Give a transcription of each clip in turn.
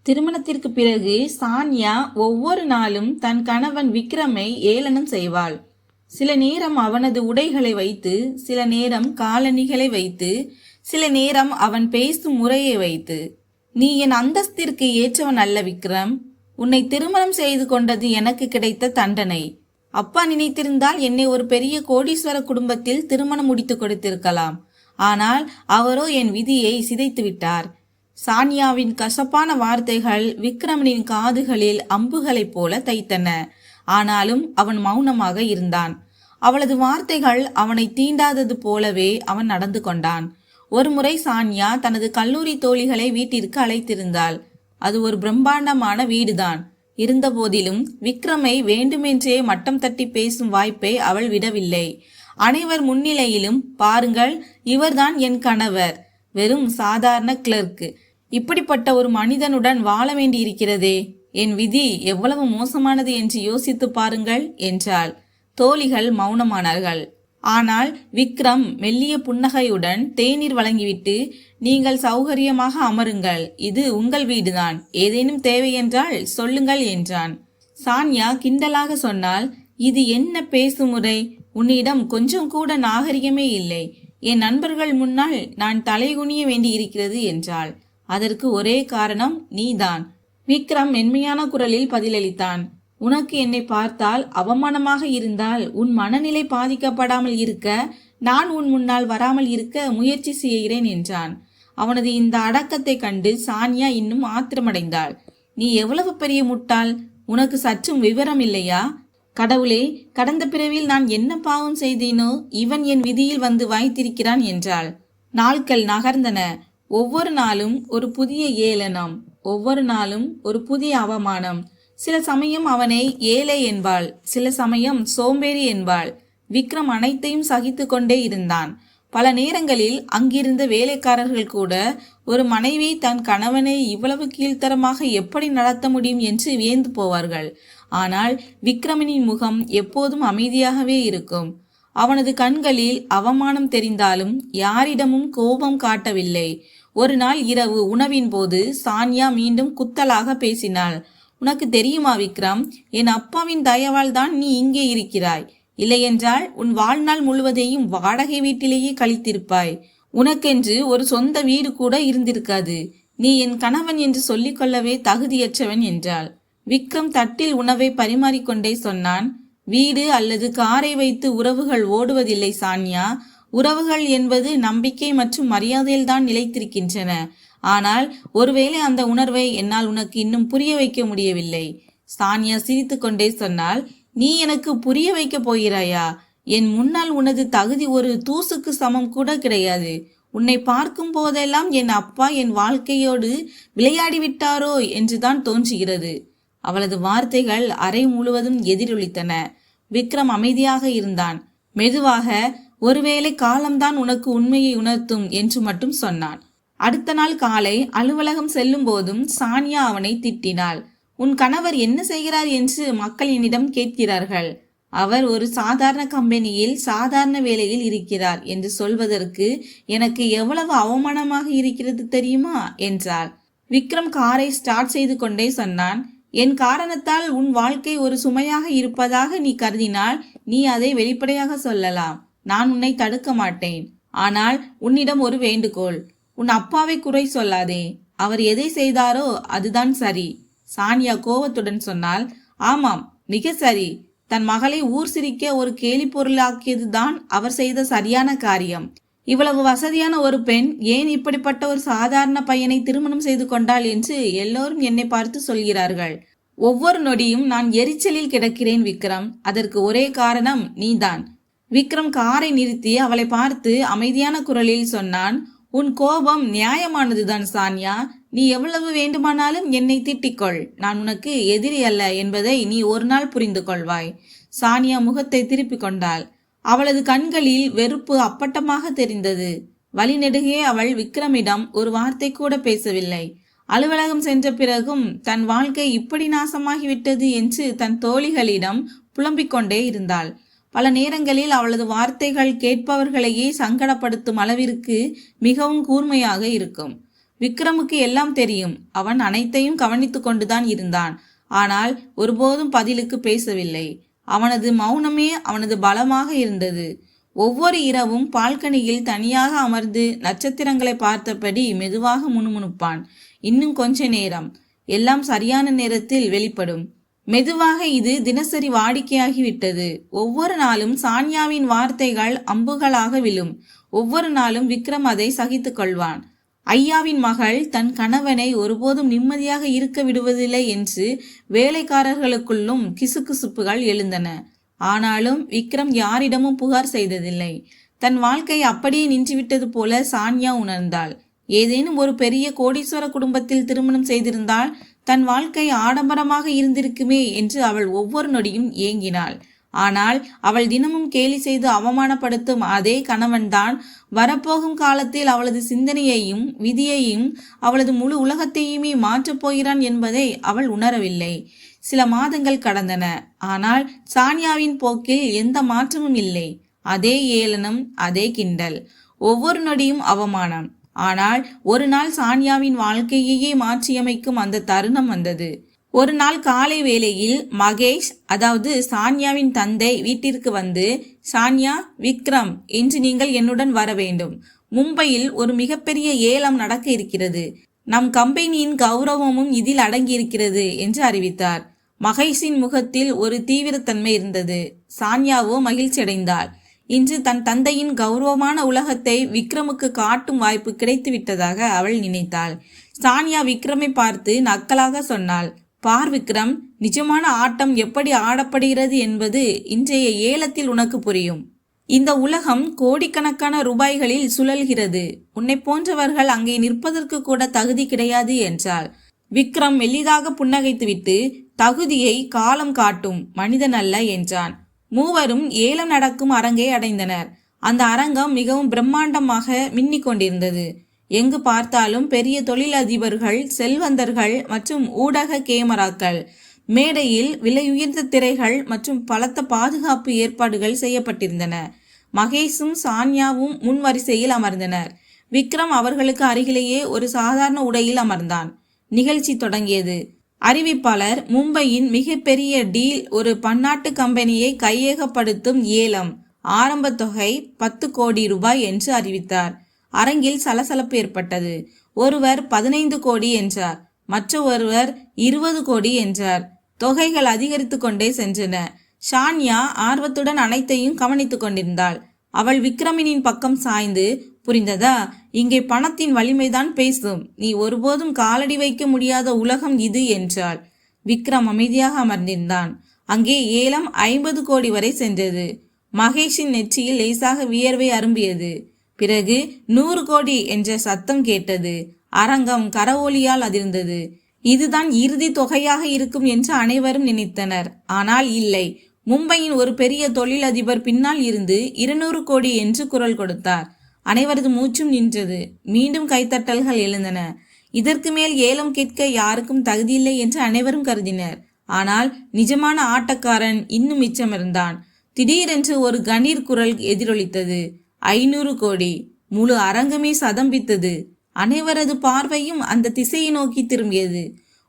திருமணத்திற்கு பிறகு சான்யா ஒவ்வொரு நாளும் தன் கணவன் விக்ரமை ஏளனம் செய்வாள். சில நேரம் அவனது உடைகளை வைத்து, சில நேரம் காலணிகளை வைத்து, சில நேரம் அவன் பேசும் முறையை வைத்து. நீ என் அந்தஸ்திற்கு ஏற்றவன் அல்ல விக்ரம். உன்னை திருமணம் செய்து கொண்டது எனக்கு கிடைத்த தண்டனை. அப்பா நினைத்திருந்தால் என்னை ஒரு பெரிய கோடீஸ்வர குடும்பத்தில் திருமணம் முடித்து கொடுத்திருக்கலாம். ஆனால் அவரோ என் விதியை சிதைத்து விட்டார். சான்யாவின் கசப்பான வார்த்தைகள் விக்ரமனின் காதுகளில் அம்புகளைப் போல தைத்தன. ஆனாலும் அவன் மௌனமாக இருந்தான். அவளது வார்த்தைகள் அவனை தீண்டாதது போலவே அவன் நடந்து கொண்டான். ஒருமுறை சான்யா தனது கல்லூரி தோழிகளை வீட்டிற்கு அழைத்திருந்தாள். அது ஒரு பிரம்மாண்டமான வீடுதான். இருந்தபோதிலும் விக்ரமை வேண்டுமென்றே மட்டம் தட்டி பேசும் வாய்ப்பை அவள் விடவில்லை. அனைவர் முன்னிலையிலும், பாருங்கள், இவர்தான் என் கணவர், வெறும் சாதாரண கிளர்க். இப்படிப்பட்ட ஒரு மனிதனுடன் வாழ வேண்டி இருக்கிறதே, என் விதி எவ்வளவு மோசமானது என்று யோசித்து பாருங்கள் என்றாள். தோழிகள் மௌனமானார்கள். ஆனால் விக்ரம் மெல்லிய புன்னகையுடன் தேநீர் வழங்கிவிட்டு, நீங்கள் சௌகரியமாக அமருங்கள், இது உங்கள் வீடுதான், ஏதேனும் தேவை என்றால் சொல்லுங்கள் என்றான். சான்யா கிண்டலாக சொன்னால், இது என்ன பேசுமுறை? உன்னிடம் கொஞ்சம் கூட நாகரிகமே இல்லை. என் நண்பர்கள் முன்னால் நான் தலைகுனிய வேண்டி இருக்கிறது என்றாள். அதற்கு ஒரே காரணம், நீதான். விக்ரம் மென்மையான குரலில் பதிலளித்தான். உனக்கு என்னை பார்த்தால் அவமானமாக இருந்தால் உன் மனநிலை பாதிக்கப்படாமல் இருக்க நான் உன் முன்னால் வராமல் இருக்க முயற்சி செய்கிறேன் என்றான். அவனது இந்த அடக்கத்தை கண்டு சான்யா இன்னும் ஆத்திரமடைந்தாள். நீ எவ்வளவு பெரிய முட்டாள்! உனக்கு சற்றும் விவரம் இல்லையா? கடவுளே, கடந்த பிறவியில் நான் என்ன பாவம் செய்தேனோ இவன் என் விதியில் வந்து வாய்த்திருக்கிறான் என்றாள். நாட்கள் நகர்ந்தன. ஒவ்வொரு நாளும் ஒரு புதிய ஏளனம், ஒவ்வொரு நாளும் ஒரு புதிய அவமானம். சில சமயம் அவனை ஏழை என்பாள், சில சமயம் சோம்பேறி என்பாள். விக்ரம் அனைத்தையும் சகித்து கொண்டே இருந்தான். பல நேரங்களில் அங்கிருந்த வேலைக்காரர்கள் கூட ஒரு மனைவி தன் கணவனை இவ்வளவு கீழ்த்தரமாக எப்படி நடத்த முடியும் என்று வியந்து போவார்கள். ஆனால் விக்ரமனின் முகம் எப்போதும் அமைதியாகவே இருக்கும். அவனது கண்களில் அவமானம் தெரிந்தாலும் யாரிடமும் கோபம் காட்டவில்லை. ஒரு நாள் இரவு உணவின் போது சான்யா மீண்டும் குத்தலாக பேசினாள். உனக்கு தெரியுமா விக்ரம், என் அப்பாவின் தயவால் தான் நீ இங்கே இருக்கிறாய். இல்லையென்றால் உன் வாழ்நாள் முழுவதையும் வாடகை வீட்டிலேயே கழித்திருப்பாய். உனக்கென்று ஒரு சொந்த வீடு கூட இருந்திருக்காது. நீ என் கணவன் என்று சொல்லிக்கொள்ளவே தகுதியற்றவன் என்றாள். விக்ரம் தட்டில் உணவை பரிமாறிக்கொண்டே சொன்னான். வீடு அல்லது காரை வைத்து உறவுகள் ஓடுவதில்லை சான்யா. உறவுகள் என்பது நம்பிக்கை மற்றும் மரியாதையில் தான் நிலைத்திருக்கின்றன. ஆனால் ஒருவேளை அந்த உணர்வை என்னால் உனக்கு இன்னும் புரிய வைக்க முடியவில்லை. சான்யா சிரித்து கொண்டே சொன்னால், நீ எனக்கு புரிய வைக்க போகிறாயா? என் முன்னால் உனது தகுதி ஒரு தூசுக்கு சமம் கூட கிடையாது. உன்னை பார்க்கும் போதெல்லாம் என் அப்பா என் வாழ்க்கையோடு விளையாடி விட்டாரோ என்றுதான் தோன்றுகிறது. அவளது வார்த்தைகள் அறை முழுவதும் எதிரொலித்தன. விக்ரம் அமைதியாக இருந்தான். மெதுவாக, ஒருவேளை காலம்தான் உனக்கு உண்மையை உணர்த்தும் என்று மட்டும் சொன்னான். அடுத்த நாள் காலை அலுவலகம் செல்லும் போதும் சான்யா அவனை திட்டினாள். உன் கணவர் என்ன செய்கிறார் என்று மக்கள் என்னிடம் கேட்கிறார்கள். அவர் ஒரு சாதாரண கம்பெனியில் சாதாரண வேலையில் இருக்கிறார் என்று சொல்வதற்கு எனக்கு எவ்வளவு அவமானமாக இருக்கிறது தெரியுமா என்றாள். விக்ரம் காரை ஸ்டார்ட் செய்து கொண்டே சொன்னான். என் காரணத்தால் உன் வாழ்க்கை ஒரு சுமையாக இருப்பதாக நீ கருதினால் நீ அதை வெளிப்படையாக சொல்லலாம். நான் உன்னை தடுக்க மாட்டேன். ஆனால் உன்னிடம் ஒரு வேண்டுகோள், உன் அப்பாவை குறை சொல்லாதே. அவர் எதை செய்தாரோ அதுதான் சரி. சான்யா கோபத்துடன் சொன்னால், ஆமாம், மிக சரி. தன் மகளை ஊர் சிரிக்க ஒரு கேலி பொருளாக்கியதுதான் அவர் செய்த சரியான காரியம். இவ்வளவு வசதியான ஒரு பெண் ஏன் இப்படிப்பட்ட ஒரு சாதாரண பையனை திருமணம் செய்து கொண்டாள் என்று எல்லோரும் என்னை பார்த்து சொல்கிறார்கள். ஒவ்வொரு நொடியும் நான் எரிச்சலில் கிடக்கிறேன் விக்ரம். அதற்கு ஒரே காரணம் நீதான். விக்ரம் காரை நிறுத்தி அவளை பார்த்து அமைதியான குரலில் சொன்னான். உன் கோபம் நியாயமானதுதான் சான்யா. நீ எவ்வளவு வேண்டுமானாலும் என்னை திட்டிக்கொள். நான் உனக்கு எதிரி அல்ல என்பதை நீ ஒரு நாள் புரிந்து கொள்வாய். சான்யா முகத்தை திருப்பி கொண்டாள். அவளது கண்களில் வெறுப்பு அப்பட்டமாக தெரிந்தது. வழிநெடுகே அவள் விக்ரமிடம் ஒரு வார்த்தை கூட பேசவில்லை. அலுவலகம் சென்ற பிறகும் தன் வாழ்க்கை இப்படி நாசமாகிவிட்டது என்று தன் தோழிகளிடம் புலம்பிக் கொண்டே இருந்தாள். பல நேரங்களில் அவளது வார்த்தைகள் கேட்பவர்களையே சங்கடப்படுத்தும் அளவிற்கு மிகவும் கூர்மையாக இருக்கும். விக்ரமுக்கு எல்லாம் தெரியும். அவன் அனைத்தையும் கவனித்து கொண்டுதான் இருந்தான். ஆனால் ஒருபோதும் பதிலுக்கு பேசவில்லை. அவனது மௌனமே அவனது பலமாக இருந்தது. ஒவ்வொரு இரவும் பால்கனியில் தனியாக அமர்ந்து நட்சத்திரங்களை பார்த்தபடி மெதுவாக முணுமுணுப்பான். இன்னும் கொஞ்ச நேரம், எல்லாம் சரியான நேரத்தில் வெளிப்படும். மெதுவாக இது தினசரி வாடிக்கையாகிவிட்டது. ஒவ்வொரு நாளும் சான்யாவின் வார்த்தைகள் அம்புகளாக விழும். ஒவ்வொரு நாளும் விக்ரம் அதை சகித்து கொள்வான். ஐயாவின் மகள் தன் கணவனை ஒருபோதும் நிம்மதியாக இருக்க விடுவதில்லை என்று வேலைக்காரர்களுக்குள்ளும் கிசுகிசுப்புகள் எழுந்தன. ஆனாலும் விக்ரம் யாரிடமும் புகார் செய்ததில்லை. தன் வாழ்க்கை அப்படியே நின்றுவிட்டது போல சான்யா உணர்ந்தாள். ஏதேனும் ஒரு பெரிய கோடீஸ்வர குடும்பத்தில் திருமணம் செய்திருந்தால் தன் வாழ்க்கை ஆடம்பரமாக இருந்திருக்குமே என்று அவள் ஒவ்வொரு நொடியும் ஏங்கினாள். ஆனால் அவள் தினமும் கேலி செய்து அவமானப்படுத்தும் அதே கணவன்தான் வரப்போகும் காலத்தில் அவளது சிந்தனையையும் விதியையும் அவளது முழு உலகத்தையுமே மாற்றப் போகிறான் என்பதை அவள் உணரவில்லை. சில மாதங்கள் கடந்தன. ஆனால் சான்யாவின் போக்கில் எந்த மாற்றமும் இல்லை. அதே ஏளனம், அதே கிண்டல், ஒவ்வொரு நொடியும் அவமானம். ஆனால் ஒரு நாள் சான்யாவின் வாழ்க்கையையே மாற்றியமைக்கும் அந்த தருணம் வந்தது. ஒரு நாள் காலை வேளையில் மகேஷ், அதாவது சான்யாவின் தந்தை, வீட்டிற்கு வந்து, சான்யா, விக்ரம், இன்று நீங்கள் என்னுடன் வர வேண்டும். மும்பையில் ஒரு மிகப்பெரிய ஏலம் நடக்க இருக்கிறது. நம் கம்பெனியின் கௌரவமும் இதில் அடங்கியிருக்கிறது என்று அறிவித்தார். மகேஷின் முகத்தில் ஒரு தீவிரத்தன்மை இருந்தது. சான்யாவோ மகிழ்ச்சி அடைந்தாள். இன்று தன் தந்தையின் கௌரவமான உலகத்தை விக்ரமுக்கு காட்டும் வாய்ப்பு கிடைத்து விட்டதாக அவள் நினைத்தாள். சான்யா விக்ரமை பார்த்து நக்கலாக சொன்னாள், பார் விக்ரம், நிஜமான ஆட்டம் எப்படி ஆடப்படுகிறது என்பது இன்றைய ஏலத்தில் உனக்கு புரியும். இந்த உலகம் கோடிக்கணக்கான ரூபாய்களில் சுழல்கிறது. உன்னை போன்றவர்கள் அங்கே நிற்பதற்கு கூட தகுதி கிடையாது என்றாள். விக்ரம் மெல்லிதாக புன்னகைத்துவிட்டு, தகுதியை காலம் காட்டும், மனிதன் அல்ல என்றான். மூவரும் ஏலம் நடக்கும் அரங்கை அடைந்தனர். அந்த அரங்கம் மிகவும் பிரம்மாண்டமாக மின்னிக் கொண்டிருந்தது. எங்கு பார்த்தாலும் பெரிய தொழிலதிபர்கள், செல்வந்தர்கள் மற்றும் ஊடக கேமராக்கள். மேடையில் விலையுயர்ந்த திரைகள் மற்றும் பலத்த பாதுகாப்பு ஏற்பாடுகள் செய்யப்பட்டிருந்தன. மகேஷும் சான்யாவும் முன் வரிசையில் அமர்ந்தனர். விக்ரம் அவர்களுக்கு அருகிலேயே ஒரு சாதாரண உடையில் அமர்ந்தான். நிகழ்ச்சி தொடங்கியது. அறிவிப்பாளர், மும்பையின் மிகப்பெரிய டீல், ஒரு பன்னாட்டு கம்பெனியை கையகப்படுத்தும் ஏலம், ஆரம்ப தொகை 10 கோடி ரூபாய் என்று அறிவித்தார். அரங்கில் சலசலப்பு ஏற்பட்டது. ஒருவர் 15 கோடி என்றார். மற்ற ஒருவர் 20 கோடி என்றார். தொகைகள் அதிகரித்து கொண்டே சென்றன. சான்யா ஆர்வத்துடன் அனைத்தையும் கவனித்துக் கொண்டிருந்தாள். அவள் விக்ரமினின் பக்கம் சாய்ந்து, புரிந்ததா, இங்கே பணத்தின் வலிமைதான் பேசும். நீ ஒருபோதும் காலடி வைக்க முடியாத உலகம் இது என்றாள். விக்ரம் அமைதியாக அமர்ந்திருந்தான். அங்கே ஏலம் 50 கோடி வரை சென்றது. மகேஷின் நெற்றியில் லேசாக வியர்வை அரும்பியது. பிறகு 100 கோடி என்ற சத்தம் கேட்டது. அரங்கம் கரவொலியால் அதிர்ந்தது. இதுதான் இறுதி தொகையாக இருக்கும் என்று அனைவரும் நினைத்தனர். ஆனால் இல்லை. மும்பையின் ஒரு பெரிய தொழிலதிபர் பின்னால் இருந்து 200 கோடி என்று குரல் கொடுத்தார். அனைவரது மூச்சும் நின்றது. மீண்டும் கைத்தட்டல்கள் எழுந்தன. இதற்கு மேல் ஏலம் கேட்க யாருக்கும் தகுதியில்லை என்று அனைவரும் கருதினர். ஆனால் நிஜமான ஆட்டக்காரன் இன்னும் மிச்சமிருந்தான். திடீரென்று ஒரு கணீர் குரல் எதிரொலித்தது. 500 கோடி. முழு அரங்கமே சதம்பித்தது. அனைவரது பார்வையும் அந்த திசையை நோக்கி திரும்பியது.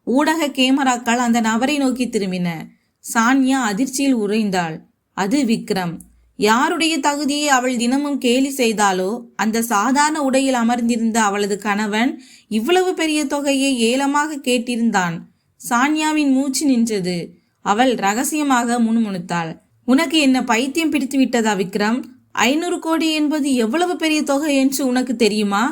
ஊடக கேமராக்கள் அந்த நபரை நோக்கி திரும்பின. சான்யா அதிர்ச்சியில் உறைந்தாள். அது விக்ரம். யாருடைய தகுதியை அவள் தினமும் கேலி செய்தாலோ அந்த சாதாரண உடையில் அமர்ந்திருந்த அவளது கணவன் இவ்வளவு பெரிய தொகையை ஏலமாக கேட்டிருந்தான். சான்யாவின் மூச்சு நின்றது. அவள் ரகசியமாக முணுமுணுத்தாள். உனக்கு என்ன பைத்தியம் பிடித்து விட்டதா விக்ரம்? 500 கோடி என்பது எவ்வளவு பெரிய தொகை என்று உனக்கு தெரியுமா?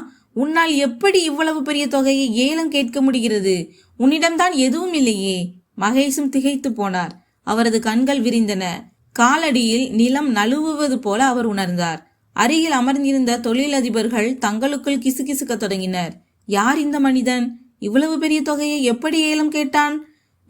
உன்னால் எப்படி இவ்வளவு பெரிய தொகையை ஏலம் கேட்க முடிகிறது? உன்னிடம்தான் எதுவும் இல்லையே. மகேஷும் திகைத்து போனார். அவரது கண்கள் விரிந்தன. காலடியில் நிலம் நழுவுவது போல அவர் உணர்ந்தார். அருகில் அமர்ந்திருந்த தொழிலதிபர்கள் தங்களுக்குள் கிசுகிசுக்க தொடங்கினர். யார் இந்த மனிதன்? இவ்வளவு பெரிய தொகையை எப்படி ஏலம் கேட்டான்?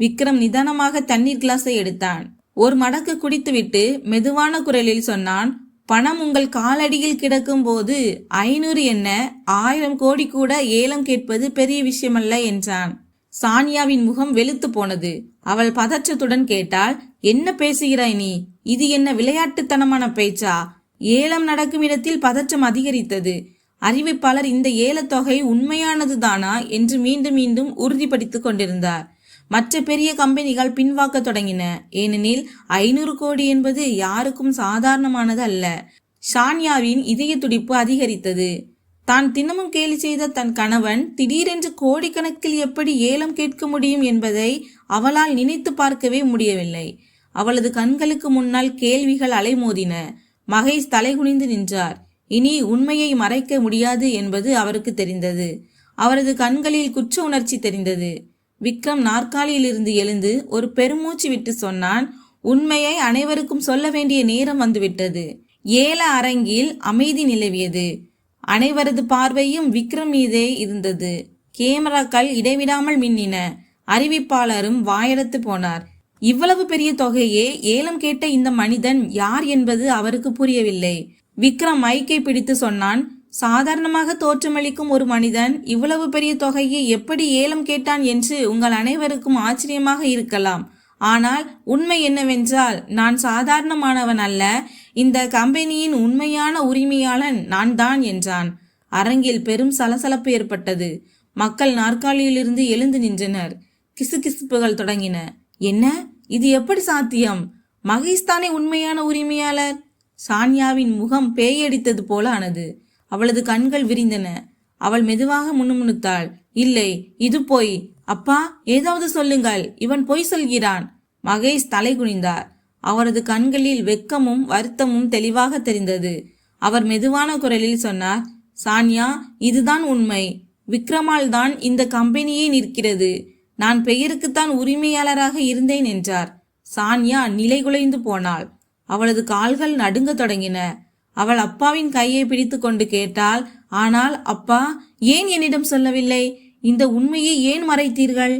விக்ரம் நிதானமாக தண்ணீர் கிளாஸை எடுத்தான். ஒரு மடக்கு குடித்துவிட்டு மெதுவான குரலில் சொன்னான், பணம் உங்கள் காலடியில் கிடக்கும் போது 500 என்ன 1000 கோடி கூட ஏலம் கேட்பது பெரிய விஷயமல்ல என்றான். சான்யாவின் முகம் வெளுத்து போனது. அவள் பதற்றத்துடன் கேட்டாள், என்ன பேசுகிறாய் நீ? இது என்ன விளையாட்டுத்தனமான பேச்சா? ஏலம் நடக்கும் இடத்தில் பதற்றம் அதிகரித்தது. அறிவிப்பாளர் இந்த ஏலத்தொகை உண்மையானது தானா என்று மீண்டும் மீண்டும் உறுதிப்படுத்திக் கொண்டிருந்தார். மற்ற பெரிய கம்பெனிகள் பின்வாக்க தொடங்கின. ஏனெனில் 500 கோடி என்பது யாருக்கும் சாதாரணமானது அல்ல. சான்யாவின் இதய துடிப்பு அதிகரித்தது. தான் தினமும் கேலி செய்த தன் கணவன் திடீரென்று கோடிக்கணக்கில் எப்படி ஏலம் கேட்க முடியும் என்பதை அவளால் நினைத்து பார்க்கவே முடியவில்லை. அவளது கண்களுக்கு முன்னால் கேள்விகள் அலைமோதின. மகேஷ் தலைகுனிந்து நின்றார். இனி உண்மையை மறைக்க முடியாது என்பது அவருக்கு தெரிந்தது. அவரது கண்களில் குற்ற உணர்ச்சி தெரிந்தது. விக்ரம் நாற்காலியிலிருந்து எழுந்து ஒரு பெருமூச்சு விட்டு சொன்னான், உண்மையை அனைவருக்கும் சொல்ல வேண்டிய நேரம் வந்துவிட்டது. ஏல அரங்கில் அமைதி நிலவியது. அனைவரது பார்வையும் விக்ரம் மீதே இருந்தது. கேமராக்கள் இடைவிடாமல் மின்னின. அறிவிப்பாளரும் வாயெடுத்து போனார். இவ்வளவு பெரிய தொகையே ஏலம் கேட்ட இந்த மனிதன் யார் என்பது அவருக்கு புரியவில்லை. விக்ரம் மைக்கை பிடித்து சொன்னான், சாதாரணமாக தோற்றமளிக்கும் ஒரு மனிதன் இவ்வளவு பெரிய தொகையை எப்படி ஏலம் கேட்டான் என்று உங்கள் அனைவருக்கும் ஆச்சரியமாக இருக்கலாம். ஆனால் உண்மை என்னவென்றால் நான் சாதாரணமானவன் அல்ல. இந்த கம்பெனியின் உண்மையான உரிமையாளன் நான் தான் என்றான். அரங்கில் பெரும் சலசலப்பு ஏற்பட்டது. மக்கள் நாற்காலியிலிருந்து எழுந்து நின்றனர். கிசுகிசுப்புகள் தொடங்கின. என்ன, இது எப்படி சாத்தியம்? மகேஷ் தானே உண்மையான உரிமையாளர்? சான்யாவின் முகம் பேயடித்தது போல ஆனது. அவளது கண்கள் விரிந்தன. அவள் மெதுவாக முணுமுணுத்தாள், இல்லை, இது பொய். அப்பா, ஏதாவது சொல்லுங்கள், இவன் பொய் சொல்கிறான். மகேஷ் தலை குனிந்தார். அவரது கண்களில் வெட்கமும் வருத்தமும் தெளிவாக தெரிந்தது. அவர் மெதுவான குரலில் சொன்னார், சான்யா, இதுதான் உண்மை. விக்ரமால் தான் இந்த கம்பெனியே நிற்கிறது. நான் பெயருக்குத்தான் உரிமையாளராக இருந்தேன் என்றார். சான்யா நிலைகுலைந்து போனாள். அவளது கால்கள் நடுங்க தொடங்கின. அவள் அப்பாவின் கையை பிடித்து கொண்டு கேட்டாள், ஆனால் அப்பா, ஏன் என்னிடம் சொல்லவில்லை? இந்த உண்மையை ஏன் மறைத்தீர்கள்?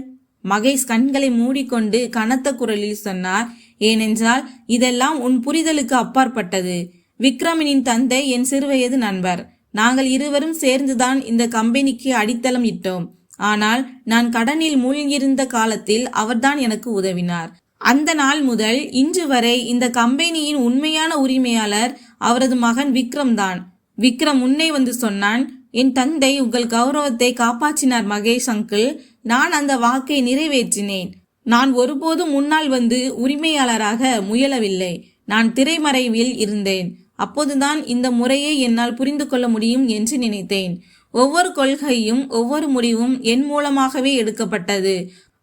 மகேஷ் கண்களை மூடிக்கொண்டு கனத்த குரலில் சொன்னார், ஏனென்றால் இதெல்லாம் உன் புரிதலுக்கு அப்பாற்பட்டது. விக்ரமனின் தந்தை என் சிறுவயது நண்பர். நாங்கள் இருவரும் சேர்ந்துதான் இந்த கம்பெனிக்கு அடித்தளம் இட்டோம். ஆனால் நான் கடனில் மூழ்கியிருந்த காலத்தில் அவர்தான் எனக்கு உதவினார். அந்த நாள் முதல் இன்று வரை இந்த கம்பெனியின் உண்மையான உரிமையாளர் அவரது மகன் விக்ரம் தான். விக்ரம் முன்னே வந்து சொன்னான், என் தந்தை உங்கள் கௌரவத்தை காப்பாற்றினார் மகேஷ் அங்கிள். நான் அந்த வாக்கை நிறைவேற்றினேன். நான் ஒருபோதும் முன்னால் வந்து உரிமையாளராக முயலவில்லை. நான் திரைமறைவில் இருந்தேன். அப்போதுதான் இந்த முறையை என்னால் புரிந்து கொள்ள முடியும் என்று நினைத்தேன். ஒவ்வொரு கொள்கையும் ஒவ்வொரு முடிவும் என் மூலமாகவே எடுக்கப்பட்டது.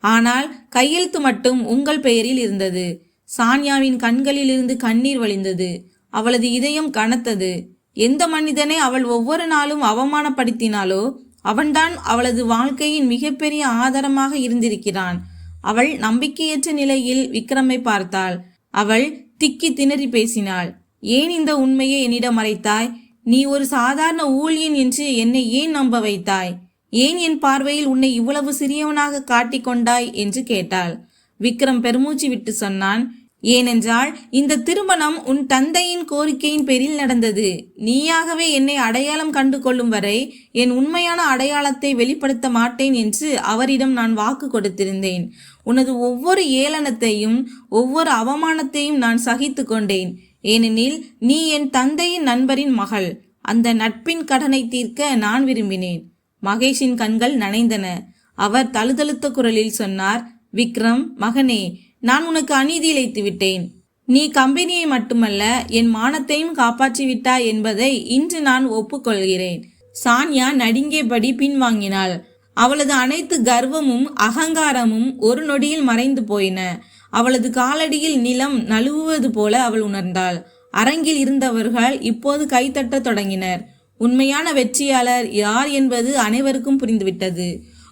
ஆனால் கையெழுத்து மட்டும் உங்கள் பெயரில் இருந்தது. சான்யாவின் கண்களிலிருந்து கண்ணீர் வழிந்தது. அவளது இதயம் கனத்தது. எந்த மனிதனை அவள் ஒவ்வொரு நாளும் அவமானப்படுத்தினாலோ அவன்தான் அவளது வாழ்க்கையின் மிகப்பெரிய ஆதாரமாக இருந்திருக்கிறான். அவள் நம்பிக்கையற்ற நிலையில் விக்ரமை பார்த்தாள். அவள் திக்கி திணறி பேசினாள். ஏன் இந்த உண்மையை என்னிடம் மறைத்தாய்? நீ ஒரு சாதாரண ஊழியன் என்று என்னை ஏன் நம்ப வைத்தாய்? ஏன் என் பார்வையில் உன்னை இவ்வளவு சிறியவனாக காட்டிக்கொண்டாய் என்று கேட்டாள். விக்ரம் பெருமூச்சு விட்டு சொன்னான், ஏனென்றால் இந்த திருமணம் உன் தந்தையின் கோரிக்கையின் பேரில் நடந்தது. நீயாகவே என்னை அடையாளம் கண்டு கொள்ளும் வரை என் உண்மையான அடையாளத்தை வெளிப்படுத்த மாட்டேன் என்று அவரிடம் நான் வாக்கு கொடுத்திருந்தேன். உனது ஒவ்வொரு ஏளனத்தையும் ஒவ்வொரு அவமானத்தையும் நான் சகித்து கொண்டேன். ஏனெனில் நீ என் தந்தையின் நண்பரின் மகள். அந்த நட்பின் கடனை தீர்க்க நான் விரும்பினேன். மகேஷின் கண்கள் நனைந்தன. அவர் தழுதழுத்த குரலில் சொன்னார், விக்ரம் மகனே, நான் உனக்கு அநீதி இழைத்து விட்டேன். நீ கம்பெனியை மட்டுமல்ல என் மானத்தையும் காப்பாற்றி விட்டாய் என்பதை இன்று நான் ஒப்புக்கொள்கிறேன். சான்யா நடுங்கியபடி பின்வாங்கினாள். அவளது அனைத்து கர்வமும் அகங்காரமும் ஒரு நொடியில் மறைந்து போயின. அவளது காலடியில் நிலம் நழுவுவது போல அவள் உணர்ந்தாள். அரங்கில் இருந்தவர்கள் இப்போது கைத்தட்ட தொடங்கினர். உண்மையான வெற்றியாளர் யார் என்பது அனைவருக்கும் புரிந்துவிட்டது.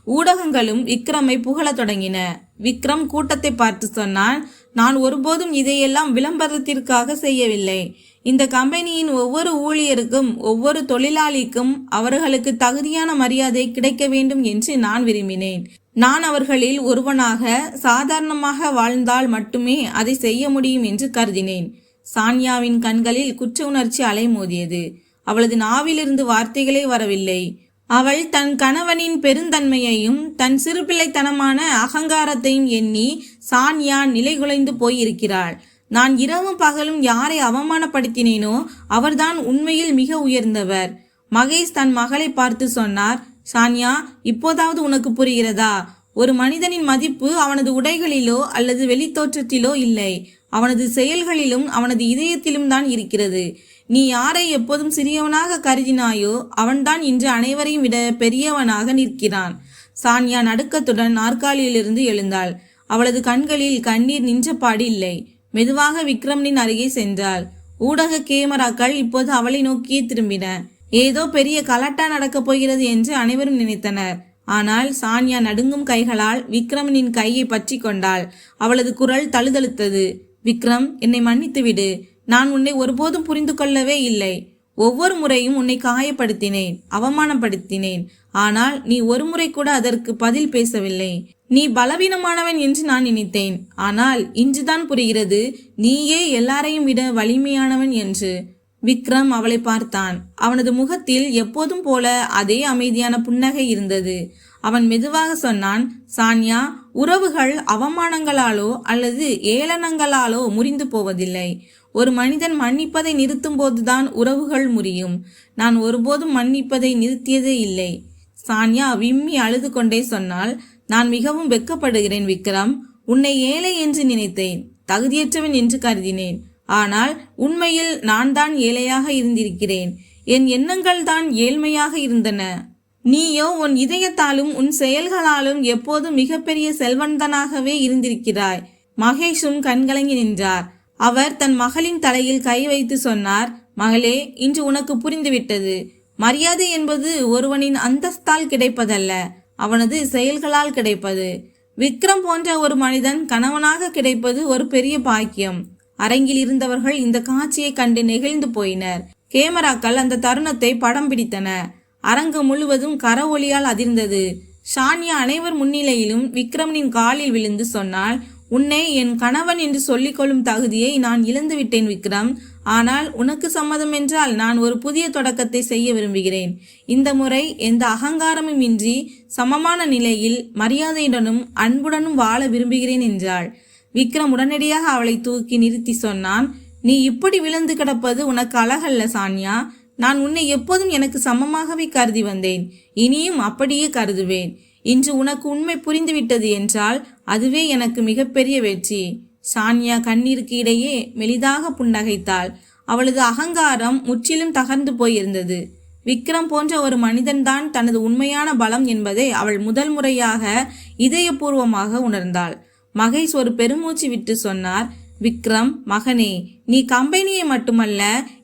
ஊடகங்களும் விக்ரமை புகழத் தொடங்கின. விக்ரம் கூட்டத்தை பார்த்து சொன்னான், நான் ஒருபோதும் இதையெல்லாம் விளம்பரத்திற்காக செய்யவில்லை. இந்த கம்பெனியின் ஒவ்வொரு ஊழியருக்கும் ஒவ்வொரு தொழிலாளிக்கும் அவர்களுக்கு தகுதியான மரியாதை கிடைக்க வேண்டும் என்று நான் விரும்பினேன். நான் அவர்களில் ஒருவனாக சாதாரணமாக வாழ்ந்தால் மட்டுமே அதை செய்ய முடியும் என்று கருதினேன். சான்யாவின் கண்களில் குற்ற உணர்ச்சி அலைமோதியது. அவளது நாவிலிருந்து வார்த்தைகளே வரவில்லை. அவள் தன் கணவனின் பெருந்தன்மையையும் தன் சிறுபிள்ளைத்தனமான அகங்காரத்தையும் எண்ணி சான்யா நிலைகுலைந்து போயிருக்கிறாள். நான் இரவும் பகலும் யாரை அவமானப்படுத்தினேனோ அவர்தான் உண்மையில் மிக உயர்ந்தவர். மகேஷ் தன் மகளை பார்த்து சொன்னார், சான்யா, இப்போதாவது உனக்கு புரிகிறதா? ஒரு மனிதனின் மதிப்பு அவனது உடைகளிலோ அல்லது வெளித்தோற்றத்திலோ இல்லை, அவனது செயல்களிலும் அவனது இதயத்திலும் தான் இருக்கிறது. நீ யாரை எப்போதும் சிறியவனாக கருதினாயோ அவன்தான் இன்று அனைவரையும் விட பெரியவனாக நிற்கிறான். சான்யா நடுக்கத்துடன் நாற்காலியிலிருந்து எழுந்தாள். அவளது கண்களில் கண்ணீர் நின்றபாடு இல்லை. மெதுவாக விக்ரமனின் அருகே சென்றாள். ஊடக கேமராக்கள் இப்போது அவளை நோக்கியே திரும்பின. ஏதோ பெரிய கலாட்டா நடக்கப் போகிறது என்று அனைவரும் நினைத்தனர். ஆனால் சான்யா நடுங்கும் கைகளால் விக்ரமனின் கையை பற்றி கொண்டாள். அவளது குரல் தழுதழுத்தது. விக்ரம், என்னை மன்னித்து விடு. நான் உன்னை ஒருபோதும் புரிந்து கொள்ளவே இல்லை. ஒவ்வொரு முறையும் உன்னை காயப்படுத்தினேன், அவமானப்படுத்தினேன். ஆனால் நீ ஒரு முறை கூட அதற்கு பதில் பேசவில்லை. நீ பலவீனமானவன் என்று நான் நினைத்தேன். ஆனால் இன்றுதான் புரிகிறது நீயே எல்லாரையும் விட வலிமையானவன் என்று. விக்ரம் அவளை பார்த்தான். அவனது முகத்தில் எப்போதும் போல அதே அமைதியான புன்னகை இருந்தது. அவன் மெதுவாக சொன்னான், சான்யா, உறவுகள் அவமானங்களாலோ அல்லது ஏளனங்களாலோ முறிந்து போவதில்லை. ஒரு மனிதன் மன்னிப்பதை நிறுத்தும் போதுதான் உறவுகள் முறியும். நான் ஒருபோதும் மன்னிப்பதை நிறுத்தியதே இல்லை. சான்யா விம்மி அழுது கொண்டே சொன்னாள், நான் மிகவும் வெட்கப்படுகிறேன் விக்ரம். உன்னை ஏழை என்று நினைத்தேன், தகுதியற்றவன் என்று கருதினேன். ஆனால் உண்மையில் நான் தான் ஏழையாக இருந்திருக்கிறேன். என் எண்ணங்கள் தான் ஏழ்மையாக இருந்தன. நீயோ உன் இதயத்தாலும் உன் செயல்களாலும் எப்போதும் மிகப்பெரிய செல்வந்தனாகவே இருந்திருக்கிறாய். மகேஷும் கண்கலங்கி நின்றார். அவர் தன் மகளின் தலையில் கை வைத்து சொன்னார், மகளே, இன்று உனக்கு புரிந்துவிட்டது. மரியாதை என்பது ஒருவனின் அந்தஸ்தால் கிடைப்பதல்ல, அவனது செயல்களால் கிடைப்பது. விக்ரம் போன்ற ஒரு மனிதன் கணவனாக கிடைப்பது ஒரு பெரிய பாக்கியம். அரங்கில் இருந்தவர்கள் இந்த காட்சியை கண்டு நெகிழ்ந்து போயினர். கேமராக்கள் அந்த தருணத்தை படம் பிடித்தன. அரங்கு முழுவதும் கரவொலியால் அதிர்ந்தது. சான்யா அனைவர் முன்னிலையிலும் விக்ரமனின் காலில் விழுந்து சொன்னாள், உன்னை என் கணவன் என்று சொல்லிக்கொள்ளும் தகுதியை நான் இழந்து விட்டேன் விக்ரம். ஆனால் உனக்கு சம்மதம் என்றால் நான் ஒரு புதிய தொடக்கத்தை செய்ய விரும்புகிறேன். இந்த முறை எந்த அகங்காரமும் இன்றி சமமான நிலையில் மரியாதையுடனும் அன்புடனும் வாழ விரும்புகிறேன் என்றாள். விக்ரம் உடனடியாக அவளை தூக்கி நிறுத்தி சொன்னான், நீ இப்படி விழுந்து கிடப்பது உனக்கு அழகல்ல சான்யா. நான் உன்னை எப்போதும் எனக்கு சமமாகவே கருதி வந்தேன், இனியும் அப்படியே கருதுவேன். இன்று உனக்கு உண்மை புரிந்துவிட்டது என்றால் அதுவே எனக்கு மிகப்பெரிய வெற்றி. சான்யா கண்ணீருக்கு இடையே மெலிதாக புன்னகைத்தாள். அவளது அகங்காரம் முற்றிலும் தகர்ந்து போயிருந்தது. விக்ரம் போன்ற ஒரு மனிதன்தான் தனது உண்மையான பலம் என்பதை அவள் முதல் முறையாக இதயபூர்வமாக உணர்ந்தாள். மகேஷ் ஒரு பெருமூச்சு விட்டு சொன்னார், விக்ரம், மகனே, நீ கம்பெனியை மட்டுமல்ல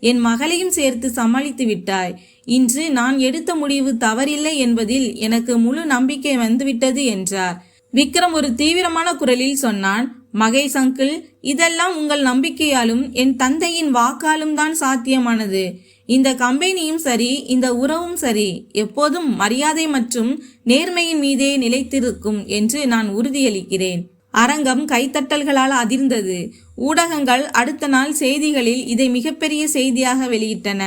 என் மகளையும் சேர்த்து சமாளித்து விட்டாய். இன்று நான் எடுத்த முடிவு தவறில்லை என்பதில் எனக்கு முழு நம்பிக்கை வந்துவிட்டது என்றார். விக்ரம் ஒரு தீவிரமான குரலில் சொன்னான், மகேஷ் அங்கிள், இதெல்லாம் உங்கள் நம்பிக்கையாலும் என் தந்தையின் வாக்காலும் தான் சாத்தியமானது. இந்த கம்பெனியும் சரி, இந்த உறவும் சரி, எப்போதும் மரியாதை மற்றும் நேர்மையின் மீதே நிலைத்திருக்கும் என்று நான் உறுதியளிக்கிறேன். அரங்கம் கைத்தட்டல்களால் அதிர்ந்தது. ஊடகங்கள் அடுத்த நாள் செய்திகளில் இதை மிகப்பெரிய செய்தியாக வெளியிட்டன.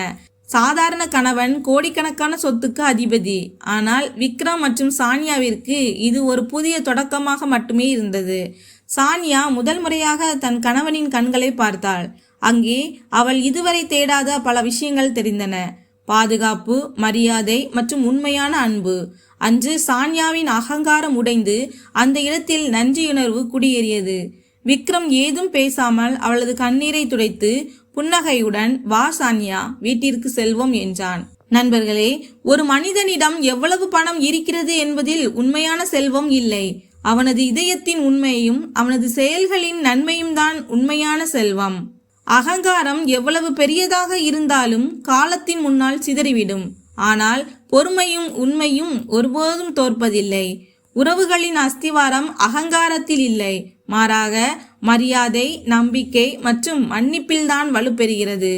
சாதாரண கணவன் கோடிக்கணக்கான சொத்துக்கு அதிபதி. ஆனால் விக்ரம் மற்றும் சான்யாவிற்கு இது ஒரு புதிய தொடக்கமாக மட்டுமே இருந்தது. சான்யா முதல் முறையாக தன் கணவனின் கண்களை பார்த்தாள். அங்கே அவள் இதுவரை தேடாத பல விஷயங்கள் தெரிந்தன. பாதுகாப்பு, மரியாதை மற்றும் உண்மையான அன்பு. அன்று சான்யாவின் அகங்காரம் உடைந்து அந்த இடத்தில் நன்றியுணர்வு குடியேறியது. விக்ரம் ஏதும் பேசாமல் அவளது கண்ணீரை துடைத்து புன்னகையுடன், வா சான்யா, வீட்டிற்கு செல்வோம் என்றான். நண்பர்களே, ஒரு மனிதனிடம் எவ்வளவு பணம் இருக்கிறது என்பதில் உண்மையான செல்வம் இல்லை. அவனது இதயத்தின் உண்மையும் அவனது செயல்களின் நன்மையும் தான் உண்மையான செல்வம். அகங்காரம் எவ்வளவு பெரியதாக இருந்தாலும் காலத்தின் முன்னால் சிதறிவிடும். ஆனால் பொறுமையும் உண்மையும் ஒருபோதும் தோற்பதில்லை. உறவுகளின் அஸ்திவாரம் அகங்காரத்தில் இல்லை, மாறாக மரியாதை, நம்பிக்கை மற்றும் மன்னிப்பில்தான் வலுப்பெறுகிறது.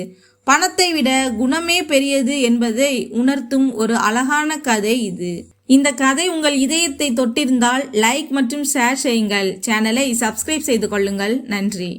பணத்தை விட குணமே பெரியது என்பதை உணர்த்தும் ஒரு அழகான கதை இது. இந்த கதை உங்கள் இதயத்தை தொட்டிருந்தால் லைக் மற்றும் ஷேர் செய்யுங்கள். சேனலை சப்ஸ்கிரைப் செய்து கொள்ளுங்கள். நன்றி.